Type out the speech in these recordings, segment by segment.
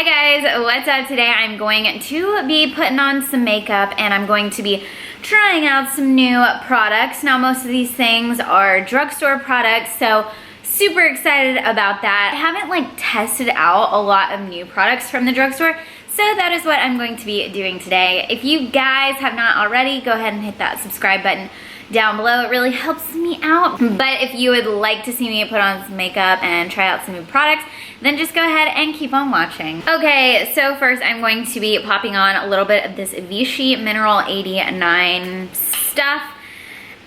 Hi guys, what's up? Today I'm going to be putting on some makeup and I'm going to be trying out some new products. Now most of these things are drugstore products, so super excited about that. I haven't like tested out a lot of new products from the drugstore, so that is what I'm going to be doing today. If you guys have not already, go ahead and hit that subscribe button down below. It really helps me out. But if you would like to see me put on some makeup and try out some new products, then just go ahead and keep on watching. Okay, so first I'm going to be popping on a little bit of this Vichy Mineral 89 stuff.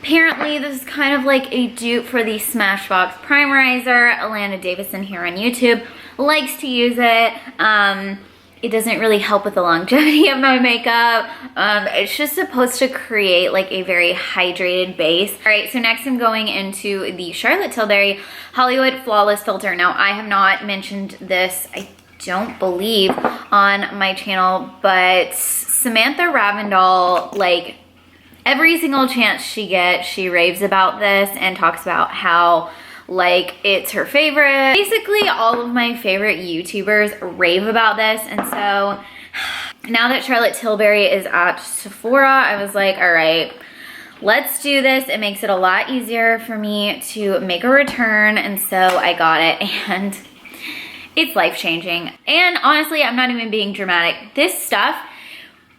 Apparently this is kind of like a dupe for the Smashbox Primerizer. Alana Davison here on YouTube likes to use it. It doesn't really help with the longevity of my makeup. It's just supposed to create like a very hydrated base. All right, so next I'm going into the Charlotte Tilbury Hollywood Flawless Filter. Now I have not mentioned this, I don't believe, on my channel, but Samantha Ravindall, like every single chance she gets, she raves about this and talks about how like it's her favorite. Basically all of my favorite YouTubers rave about this, and so now that Charlotte Tilbury is at Sephora, I was like, all right, let's do this. It makes it a lot easier for me to make a return, and so I got it and it's life-changing. And honestly, I'm not even being dramatic. This stuff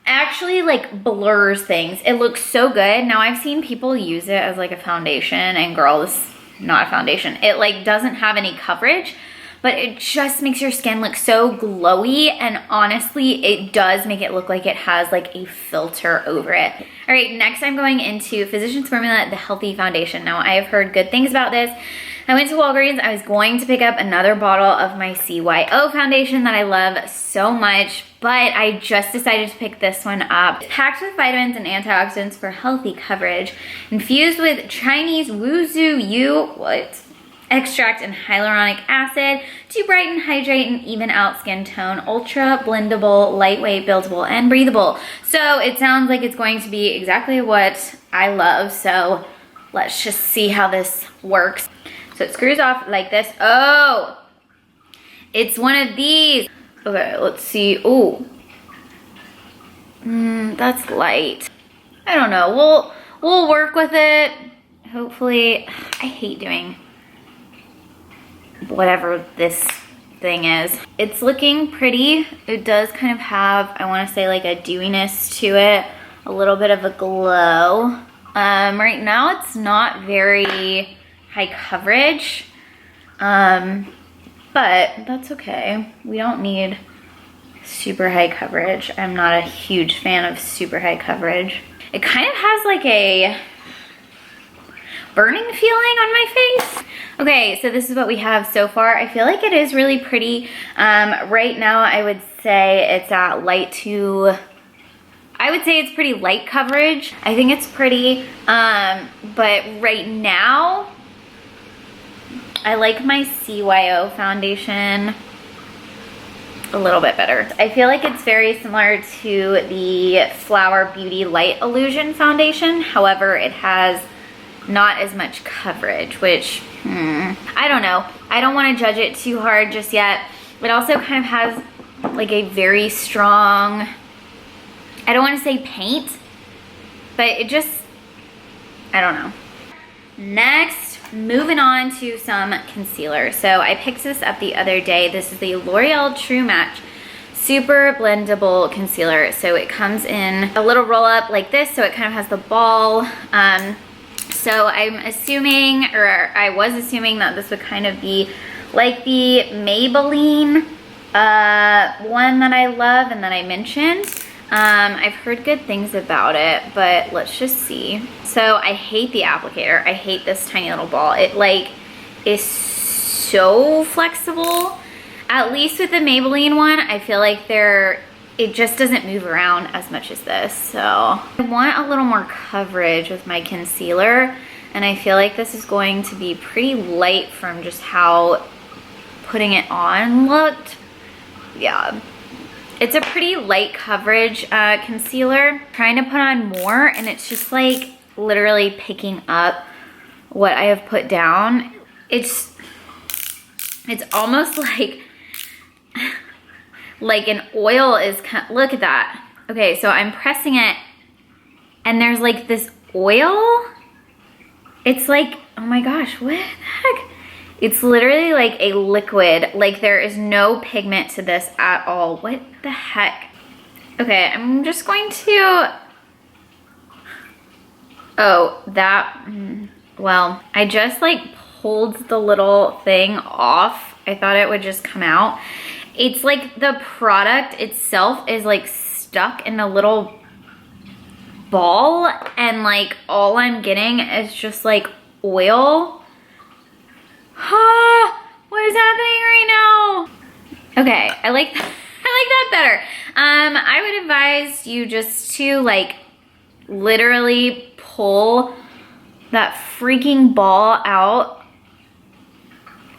actually like blurs things. It looks so good. Now I've seen people use it as like a foundation, and girl, this is not a foundation. It like doesn't have any coverage, but it just makes your skin look so glowy, and honestly it does make it look like it has like a filter over it. All right, next I'm going into Physicians Formula The Healthy Foundation. Now I have heard good things about this. I went to Walgreens. I was going to pick up another bottle of my CYO foundation that I love so much, but I just decided to pick this one up. It's packed with vitamins and antioxidants for healthy coverage, infused with Chinese Wuzu extract and hyaluronic acid to brighten, hydrate, and even out skin tone. Ultra blendable, lightweight, buildable, and breathable. So it sounds like it's going to be exactly what I love. So let's just see how this works. So it screws off like this. Oh, it's one of these. Okay, let's see. Oh, that's light. I don't know. We'll work with it. Hopefully, I hate doing whatever this thing is. It's looking pretty. It does kind of have, I want to say, like a dewiness to it, a little bit of a glow. Right now it's not very high coverage, but that's okay. We don't need super high coverage. I'm not a huge fan of super high coverage. It kind of has like a burning feeling on my face. Okay, so this is what we have so far. I feel like it is really pretty. Right now I would say it's at light to, I would say it's pretty light coverage. I think it's pretty, but right now I like my CYO foundation a little bit better. I feel like it's very similar to the Flower Beauty Light Illusion foundation. However, it has not as much coverage, which, I don't know. I don't want to judge it too hard just yet. It also kind of has like a very strong, I don't want to say paint, but it just, I don't know. Next, moving on to some concealer. So I picked this up the other day. This is the L'Oreal True Match Super Blendable Concealer. So it comes in a little roll up like this, so it kind of has the ball. So I'm assuming, or I was assuming, that this would kind of be like the Maybelline one that I love and that I mentioned. I've heard good things about it, but let's just see. So I hate the applicator. I hate this tiny little ball. It like is so flexible. At least with the Maybelline one, I feel like it just doesn't move around as much as this. So I want a little more coverage with my concealer, and I feel like this is going to be pretty light from just how putting it on looked. Yeah. It's a pretty light coverage concealer. Trying to put on more, and it's just like literally picking up what I have put down. It's almost like like an oil is, look at that. Okay, so I'm pressing it and there's like this oil. It's like, oh my gosh, what the heck? It's literally like a liquid. Like there is no pigment to this at all. What the heck? Okay, I'm just going to, oh, that, well, I just like pulled the little thing off. I thought it would just come out. It's like the product itself is like stuck in a little ball, and like all I'm getting is just like oil. What is happening right now? Okay, I like that. I like that better. I would advise you just to like literally pull that freaking ball out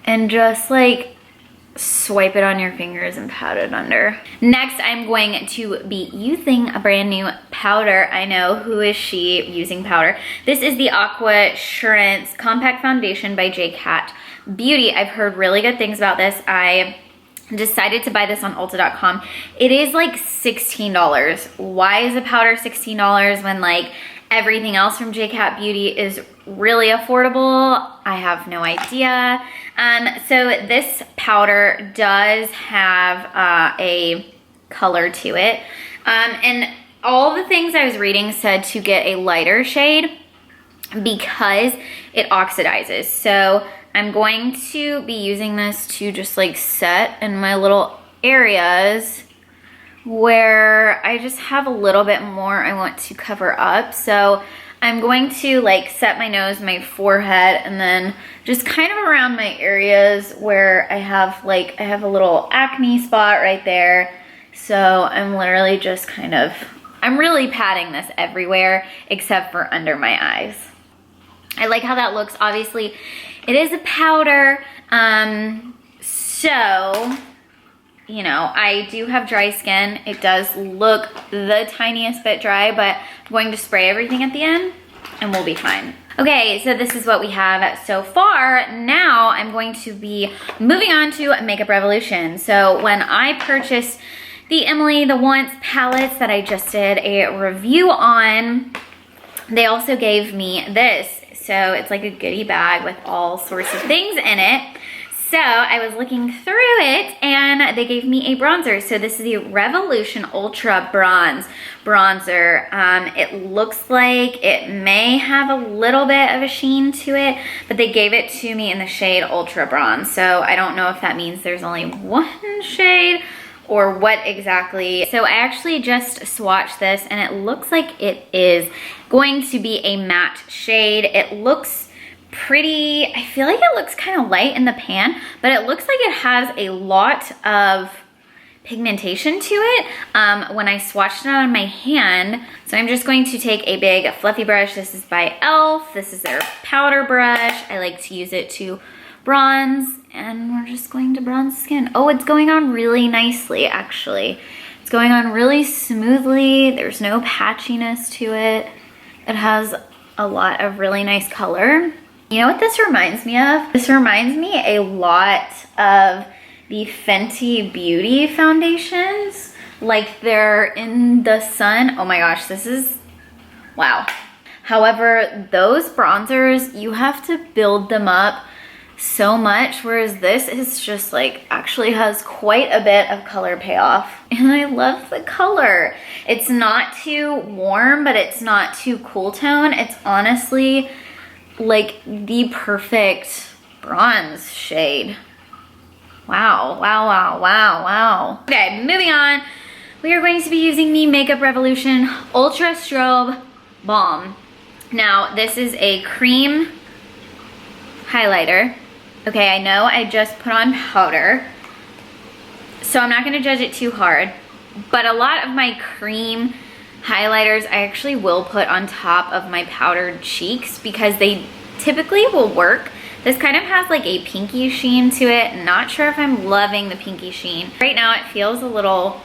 and just like swipe it on your fingers and pat it under. Next, I'm going to be using a brand new powder. I know, who is she using powder? This is the Aqua Assurance Compact Foundation by J.Cat Beauty. I've heard really good things about this. I decided to buy this on Ulta.com. It is like $16. Why is a powder $16 when like everything else from J.Cat Beauty is really affordable? I have no idea. So this powder does have a color to it. And all the things I was reading said to get a lighter shade because it oxidizes. So I'm going to be using this to just like set in my little areas where I just have a little bit more I want to cover up. So I'm going to like set my nose, my forehead, and then just kind of around my areas where I have a little acne spot right there. So I'm literally just kind of, I'm really patting this everywhere except for under my eyes. I like how that looks. Obviously, it is a powder. So, you know, I do have dry skin. It does look the tiniest bit dry, but I'm going to spray everything at the end and we'll be fine. Okay, so this is what we have so far. Now I'm going to be moving on to Makeup Revolution. So when I purchased the Emily the Once palettes that I just did a review on, they also gave me this. So it's like a goodie bag with all sorts of things in it. So I was looking through it and they gave me a bronzer. So this is the Revolution Ultra Bronze bronzer. It looks like it may have a little bit of a sheen to it, but they gave it to me in the shade Ultra Bronze. So I don't know if that means there's only one shade or what exactly. So I actually just swatched this and it looks like it is going to be a matte shade. It looks pretty, I feel like it looks kind of light in the pan, but it looks like it has a lot of pigmentation to it when I swatched it on my hand. So I'm just going to take a big fluffy brush. This is by e.l.f. This is their powder brush. I like to use it to bronze, and we're just going to bronze skin. Oh, it's going on really nicely, actually. It's going on really smoothly. There's no patchiness to it. It has a lot of really nice color. You know what this reminds me of? This reminds me a lot of the Fenty Beauty foundations. Like they're in the sun. Oh my gosh, this is, wow. However, those bronzers, you have to build them up so much, whereas this is just like, actually has quite a bit of color payoff. And I love the color. It's not too warm, but it's not too cool tone. It's honestly like the perfect bronze shade. Wow, wow, wow, wow, wow. Okay, moving on. We are going to be using the Makeup Revolution Ultra Strobe Balm. Now, this is a cream highlighter. Okay, I know I just put on powder, so I'm not gonna judge it too hard, but a lot of my cream highlighters I actually will put on top of my powdered cheeks because they typically will work. This kind of has like a pinky sheen to it. Not sure if I'm loving the pinky sheen. Right now it feels a little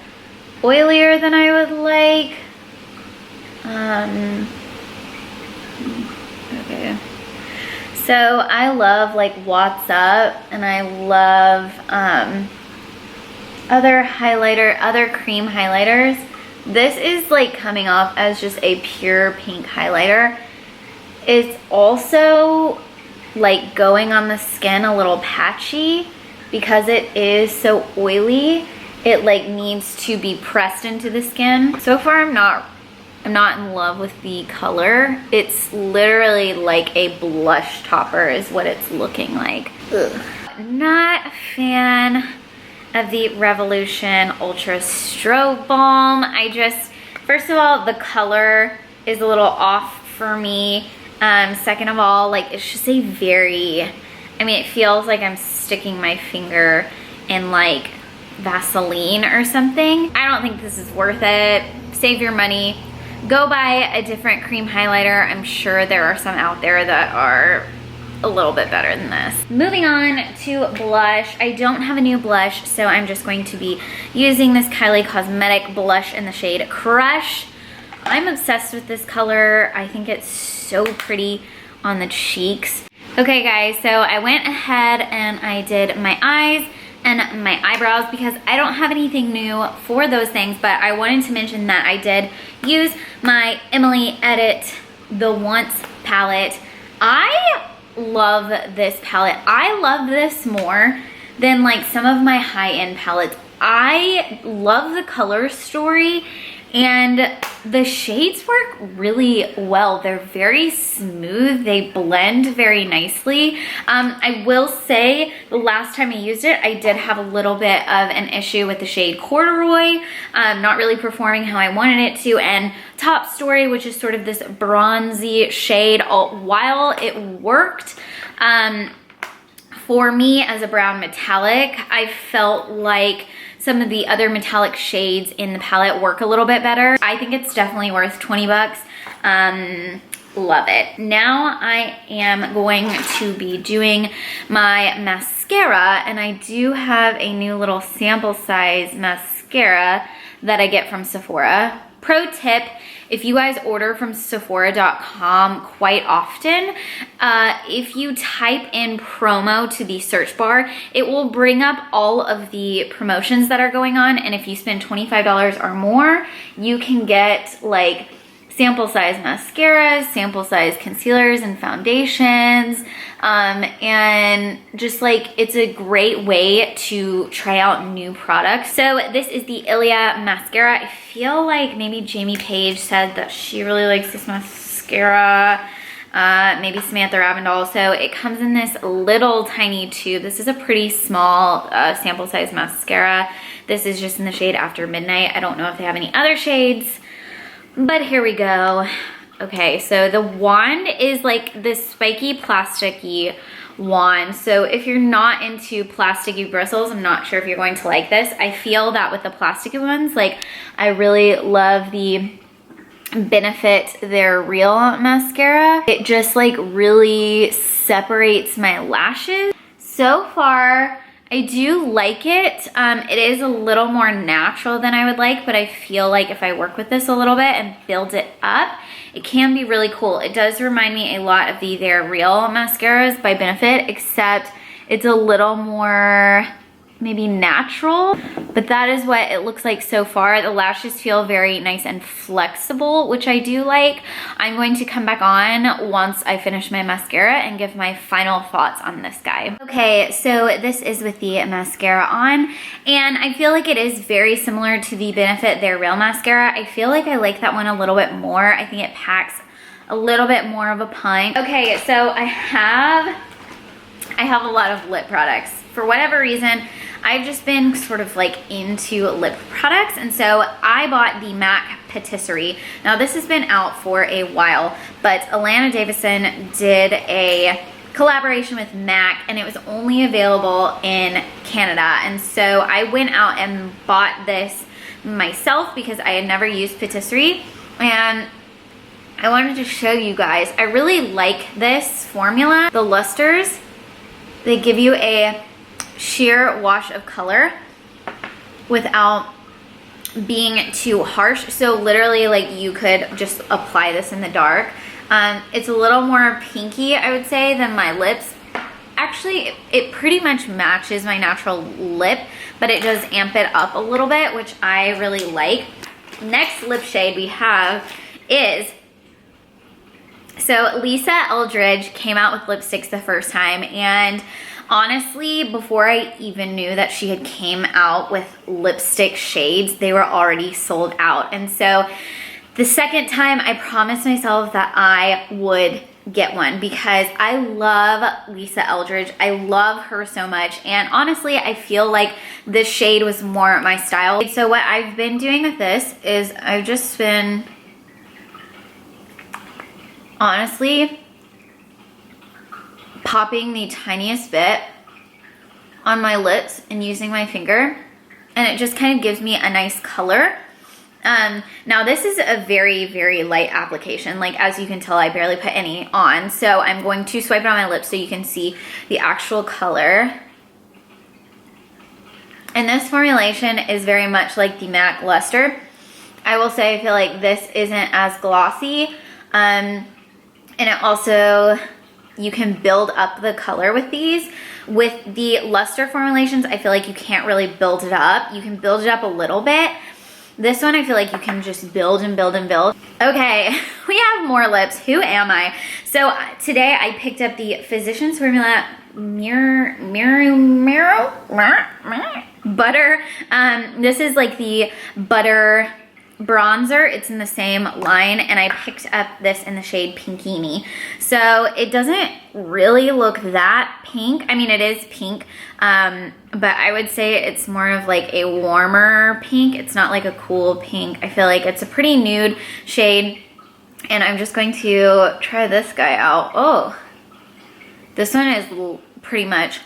oilier than I would like. Okay. So I love like What's Up, and I love other highlighter, other cream highlighters. This is like coming off as just a pure pink highlighter. It's also like going on the skin a little patchy because it is so oily. It like needs to be pressed into the skin. So far I'm not in love with the color. It's literally like a blush topper is what it's looking like. Ugh. Not a fan of the Revolution Ultra Strobe Balm. First of all, the color is a little off for me. Second of all, like it's just it feels like I'm sticking my finger in like Vaseline or something. I don't think this is worth it. Save your money. Go buy a different cream highlighter. I'm sure there are some out there that are a little bit better than this. Moving on to blush. I don't have a new blush, so I'm just going to be using this Kylie Cosmetic blush in the shade Crush. I'm obsessed with this color. I think it's so pretty on the cheeks. Okay guys, so I went ahead and I did my eyes and my eyebrows because I don't have anything new for those things, but I wanted to mention that I did use my Emily Edit The Once palette. I love this palette. I love this more than like some of my high-end palettes. I love the color story and the shades work really well. They're very smooth. They blend very nicely. I will say the last time I used it, I did have a little bit of an issue with the shade Corduroy, not really performing how I wanted it to, and Top Story, which is sort of this bronzy shade. While it worked, for me as a brown metallic, I felt like some of the other metallic shades in the palette work a little bit better. I think it's definitely worth 20 bucks. Love it. Now I am going to be doing my mascara, and I do have a new little sample size mascara that I get from Sephora. Pro tip, if you guys order from Sephora.com quite often, if you type in promo to the search bar, it will bring up all of the promotions that are going on, and if you spend $25 or more, you can get like sample size mascaras, sample size concealers and foundations, and just like it's a great way to try out new products. So this is the Ilia mascara. I feel like maybe Jamie Page said that she really likes this mascara, maybe Samantha Ravindall. So it comes in this little tiny tube. This is a pretty small sample size mascara. This is just in the shade After Midnight. I don't know if they have any other shades, but here we go. Okay, so the wand is like this spiky, plasticky wand. So if you're not into plasticky bristles, I'm not sure if you're going to like this. I feel that with the plasticky ones, like I really love the Benefit Their Real mascara. It just like really separates my lashes. So far, I do like it. It is a little more natural than I would like, but I feel like if I work with this a little bit and build it up, it can be really cool. It does remind me a lot of the They're Real mascaras by Benefit, except it's a little more maybe natural, but that is what it looks like so far. The lashes feel very nice and flexible, which I do like. I'm going to come back on once I finish my mascara and give my final thoughts on this guy. Okay, so this is with the mascara on, and I feel like it is very similar to the Benefit Their Real mascara. I feel like I like that one a little bit more. I think it packs a little bit more of a punch. Okay, so I have a lot of lip products. For whatever reason, I've just been sort of like into lip products, and so I bought the MAC Patisserie. Now this has been out for a while, but Alana Davison did a collaboration with MAC, and it was only available in Canada, and so I went out and bought this myself because I had never used Patisserie, and I wanted to show you guys. I really like this formula. The lusters, they give you a sheer wash of color without being too harsh. So literally, like, you could just apply this in the dark. It's a little more pinky, I would say, than my lips. Actually, it pretty much matches my natural lip, but it does amp it up a little bit, which I really like. Next lip shade we have is, so Lisa Eldridge came out with lipsticks the first time, and honestly, before I even knew that she had came out with lipstick shades, they were already sold out. And so the second time I promised myself that I would get one because I love Lisa Eldridge. I love her so much, and honestly I feel like this shade was more my style. So what I've been doing with this is I've just been honestly popping the tiniest bit on my lips and using my finger, and it just kind of gives me a nice color. Now this is a very, very light application. Like, as you can tell, I barely put any on. So I'm going to swipe it on my lips so you can see the actual color. And this formulation is very much like the MAC Luster. I will say I feel like this isn't as glossy. And it also, you can build up the color with these. With the Luster formulations, I feel like you can't really build it up. You can build it up a little bit. This one, I feel like you can just build and build and build. Okay, we have more lips. Who am I? So today I picked up the Physicians Formula Butter. This is like the butter bronzer. It's in the same line, and I picked up this in the shade Pinkini. So it doesn't really look that pink. I mean, it is pink, but I would say it's more of like a warmer pink. It's not like a cool pink. I feel like it's a pretty nude shade, and I'm just going to try this guy out. Oh, this one is pretty much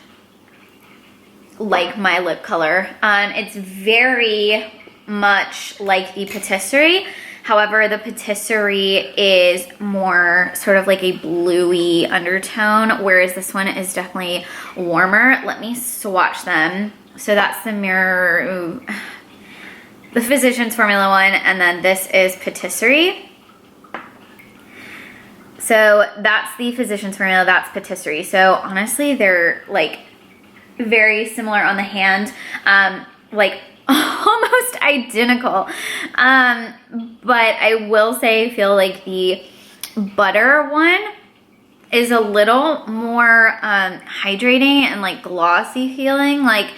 like my lip color. It's very much like the Patisserie. However, the Patisserie is more sort of like a bluey undertone, whereas this one is definitely warmer. Let me swatch them. So that's the Physicians Formula one, and then this is Patisserie. So that's the Physicians Formula, that's Patisserie. So honestly, they're like very similar on the hand, like almost identical. But I will say I feel like the butter one is a little more hydrating and like glossy feeling. Like,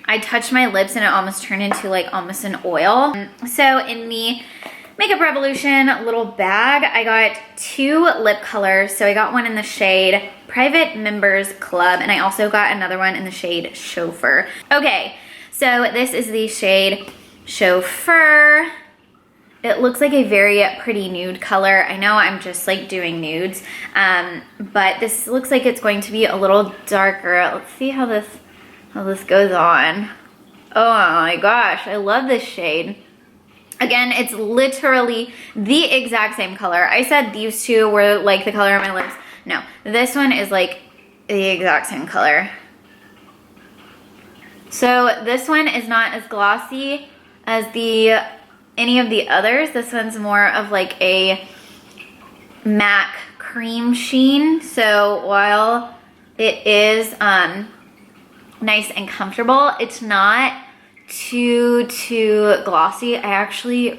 I touched my lips and it almost turned into like almost an oil. So in the Makeup Revolution little bag, I got 2 lip colors. So I got one in the shade Private Members Club, and I also got another one in the shade Chauffeur. Okay, so this is the shade Chauffeur. It looks like a very pretty nude color. I know I'm just like doing nudes, but this looks like it's going to be a little darker. Let's see how this goes on. Oh my gosh, I love this shade. Again, it's literally the exact same color. I said these two were like the color of my lips. No, this one is like the exact same color. So this one is not as glossy as any of the others. This one's more of like a MAC cream sheen. So while it is nice and comfortable, it's not too glossy. I actually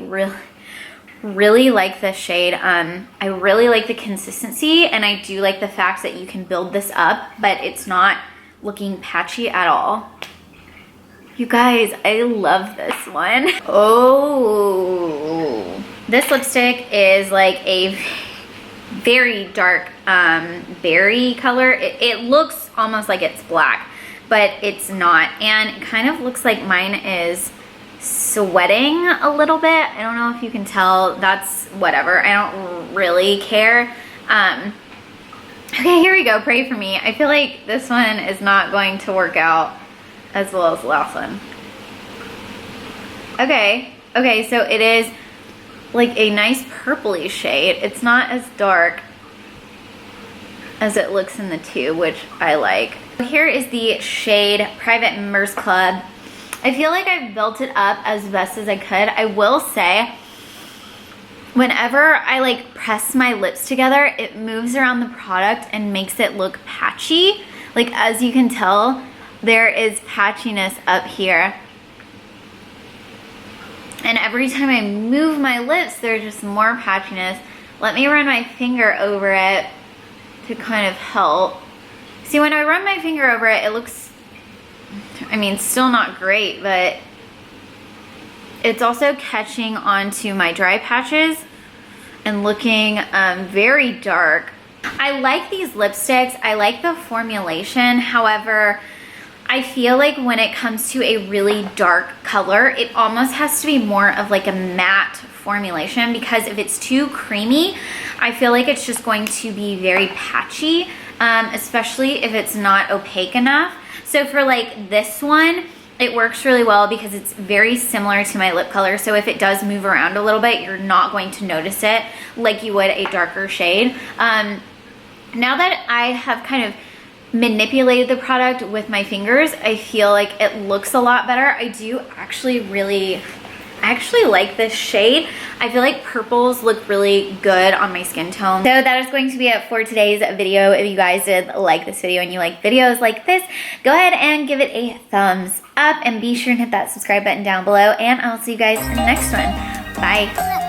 really like this shade. I really like the consistency, and I do like the fact that you can build this up, but it's not looking patchy at all. You guys, I love this one. Oh, this lipstick is like a very dark berry color. It looks almost like it's black, but it's not. And it kind of looks like mine is sweating a little bit. I don't know if you can tell. That's whatever. I don't really care. Okay, here we go. Pray for me. I feel like this one is not going to work out as well as the last one. Okay, so it is like a nice purpley shade. It's not as dark as it looks in the tube, which I like. Here is the shade Private Members Club. I feel like I've built it up as best as I could. I will say, whenever I like press my lips together, it moves around the product and makes it look patchy. Like, as you can tell, there is patchiness up here. And every time I move my lips, there's just more patchiness. Let me run my finger over it to kind of help. See, when I run my finger over it, it looks, I mean, still not great, but it's also catching onto my dry patches and looking very dark. I like these lipsticks. I like the formulation. However, I feel like when it comes to a really dark color, it almost has to be more of like a matte formulation, because if it's too creamy, I feel like it's just going to be very patchy, especially if it's not opaque enough. So for like this one, it works really well because it's very similar to my lip color. So if it does move around a little bit, you're not going to notice it like you would a darker shade. Now that I have kind of manipulated the product with my fingers, I feel like it looks a lot better. I do actually like this shade. I feel like purples look really good on my skin tone. So that is going to be it for today's video. If you guys did like this video and you like videos like this, go ahead and give it a thumbs up and be sure to hit that subscribe button down below, and I'll see you guys in the next one. Bye.